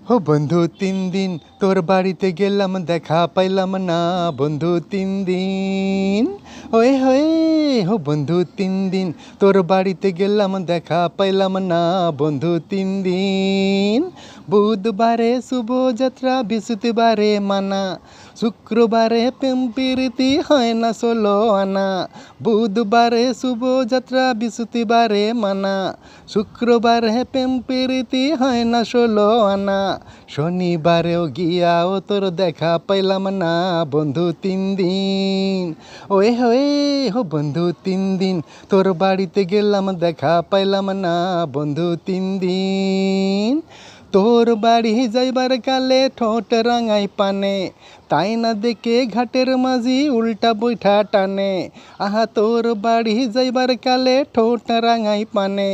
ও বন্ধু 3 দিন তোর বাড়িতে গেলাম, দেখা পাইলাম না বন্ধু 3 দিন। ওয়ে হয়ে ও বন্ধু 3 দিন তোর বাড়িতে গেলাম, দেখা পাইলাম না বন্ধু 3 দিন। বুধবারে শুভযাত্রা, বৃহস্পতিবারে মানা, শুক্রবারে প্রেম প্রীতি হয় না 16 আনা। বুধবারে শুভযাত্রা, বৃহস্পতিবারে মানা, শুক্রবারে প্রেম প্রীতি হয় না 16 আনা। শনিবারেও গিয়াও তোর দেখা পাইলাম না বন্ধু 3 দিন। ওয়ে হয়ে হো বন্ধু 3 দিন তোর বাড়িতে গেলাম, দেখা পাইলাম না বন্ধু 3 দিন। তোর বাড়ি যাইবার কালে ঠোঁট রাঙাই পানে, তাই না দেখে ঘাটের মাঝি উল্টা বৈঠা টানে। আহা তোর বাড়ি যাইবার কালে ঠোঁট রাঙাই পানে,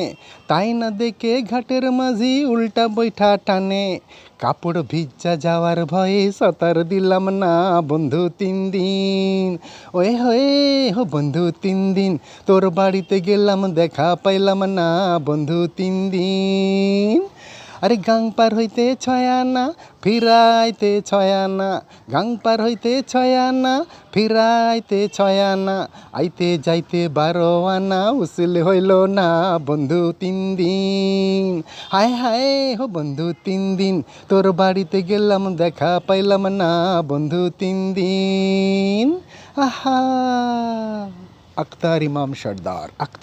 তাই না দেখে ঘাটের মাঝি উল্টা বৈঠা টানে। কাপড় ভিজা যাওয়ার ভয়ে সাঁতার দিলাম না বন্ধু 3 দিন। ওয়ে হয়ে হো বন্ধু 3 দিন তোর বাড়িতে গেলাম, দেখা পাইলাম না বন্ধু 3 দিন। আরে গাং পার হইতে 6 আনা, ফিরাইতে 6 আনা। গাং পার হইতে 6 আনা, ফিরাইতে 6 আনা। আইতে যাইতে 12 আনা, উসিল হইল না বন্ধু 3 দিন। হায় হায় হো বন্ধু 3 দিন তোর বাড়িতে গেলাম, দেখা পাইলাম না বন্ধু 3 দিন। আহা। আখতার ইমাম সর্দার।